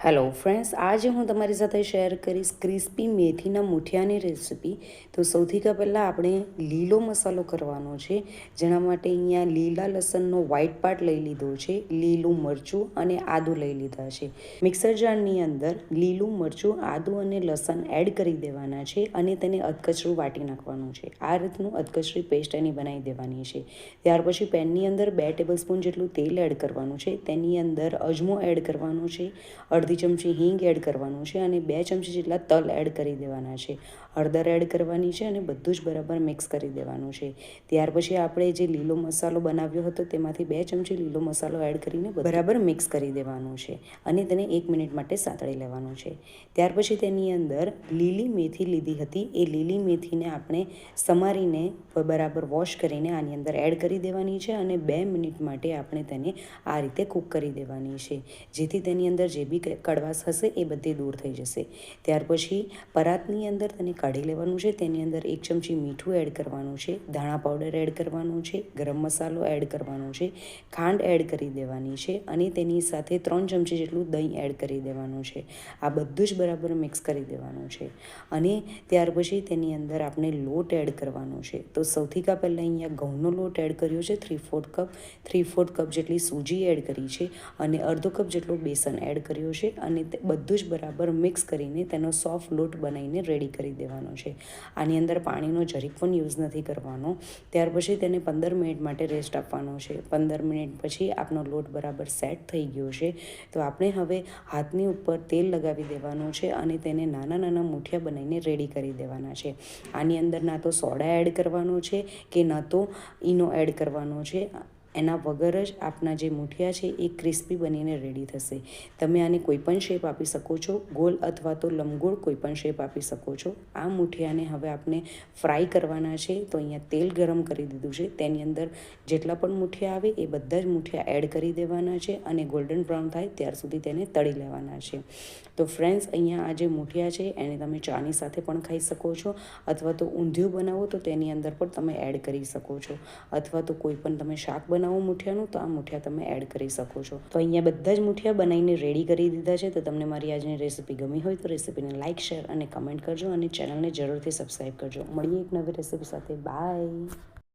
Hello friends, આજે હું તમારી સાથે શેર કરીશ ક્રિસ્પી મેથીના મૂઠિયાની રેસિપી. તો સૌથી પહેલાં આપણે લીલો મસાલો કરવાનો છે, જેના માટે અહીંયા લીલા લસણનો વ્હાઇટ પાર્ટ લઈ લીધો છે, લીલું મરચું અને આદું લઈ લીધા છે. મિક્સર જારની અંદર લીલું મરચું, આદું અને લસણ એડ કરી દેવાના છે અને તેને અધકચરું વાટી નાખવાનું છે. આ રીતનું અધકચરી પેસ્ટ એની બનાવી દેવાની છે. ત્યાર પછી પેનની અંદર 2 ટેબલસ્પૂન જેટલું તેલ એડ કરવાનું છે. તેની અંદર અજમો એડ કરવાનો છે, અડધી ચમચી હિંગ એડ કરવાનું છે અને 2 ચમચી જેટલા તલ એડ કરી દેવાના છે. હળદર એડ કરવાની છે અને બધું જ બરાબર મિક્સ કરી દેવાનું છે. ત્યાર પછી આપણે જે લીલો મસાલો બનાવ્યો હતો તેમાંથી 2 ચમચી લીલો મસાલો એડ કરીને બરાબર મિક્સ કરી દેવાનું છે અને તેને 1 મિનિટ માટે સાતળી લેવાનું છે. ત્યાર પછી તેની અંદર લીલી મેથી લીધી હતી, એ લીલી મેથીને આપણે સમારીને બરાબર વોશ કરીને આની અંદર એડ કરી દેવાની છે અને 2 મિનિટ માટે આપણે તેને આ રીતે કૂક કરી દેવાની છે, જેથી તેની અંદર જે બી કડવાશ હશે એ બધી દૂર થઈ જશે. ત્યાર પછી પરાતની અંદર તેને કાઢી લેવાનું છે. તેની અંદર 1 ચમચી મીઠું એડ કરવાનું છે, ધાણા પાવડર એડ કરવાનું છે, ગરમ મસાલો એડ કરવાનો છે, ખાંડ એડ કરી દેવાની છે અને તેની સાથે 3 ચમચી જેટલું દહીં એડ કરી દેવાનું છે. આ બધું જ બરાબર મિક્સ કરી દેવાનું છે અને ત્યાર પછી તેની અંદર આપણે લોટ એડ કરવાનો છે. તો સૌથી પહેલાં અહીંયા ઘઉંનો લોટ એડ કર્યો છે, 3/4 કપ, 3/4 કપ જેટલી સૂજી એડ કરી છે અને અડધો કપ જેટલું બેસન એડ કર્યો છે અને તે બધું જ બરાબર મિક્સ કરીને તેનો સોફ્ટ લોટ બનાવીને રેડી કરી દેવાનો છે. આની અંદર પાણીનો જરીક પણ યુઝ નથી કરવાનો. ત્યાર પછી તેને 15 મિનિટ માટે રેસ્ટ આપવાનો છે. 15 મિનિટ પછી આપણો લોટ બરાબર સેટ થઈ ગયો છે. તો આપણે હવે હાથની ઉપર તેલ લગાવી દેવાનું છે અને તેને નાના નાના મૂઠિયા બનાવીને રેડી કરી દેવાના છે. આની અંદર ના તો સોડા એડ કરવાનો છે કે ના તો ઈનો એડ કરવાનો છે. એના વગર જ આપણા જે મૂઠિયા છે એ ક્રિસ્પી બનીને રેડી થશે. તમે આને કોઈ પણ શેપ આપી શકો છો, ગોલ અથવા તો લંબગોળ કોઈ પણ શેપ આપી શકો છો. આ મૂઠિયાને હવે આપણે ફ્રાય કરવાના છે. તો અહીંયા તેલ ગરમ કરી દીધું છે, તેની અંદર જેટલા પણ મૂઠિયા આવે એ બધા જ મૂઠિયા એડ કરી દેવાના છે અને ગોલ્ડન બ્રાઉન થાય ત્યાર સુધી તેને તળી લેવાના છે. તો ફ્રેન્ડ્સ, અહીંયા આ જે મૂઠિયા છે એને તમે ચાની સાથે પણ ખાઈ શકો છો અથવા તો ઊંધિયું બનાવો તો તેની અંદર પણ તમે એડ કરી શકો છો, અથવા તો કોઈ પણ તમે શાક બનાવો મૂઠિયાનું તો આ મૂઠિયા તમે એડ કરી શકો છો. તો અહીંયા બધા જ મૂઠિયા બનાવીને રેડી કરી દીધા છે. તો તમને મારી આજની રેસીપી ગમી હોય તો રેસીપીને લાઇક, શેર અને કમેન્ટ કરજો અને ચેનલને જરૂરથી સબસ્ક્રાઈબ કરજો. મળીએ એક નવી રેસીપી સાથે. બાય.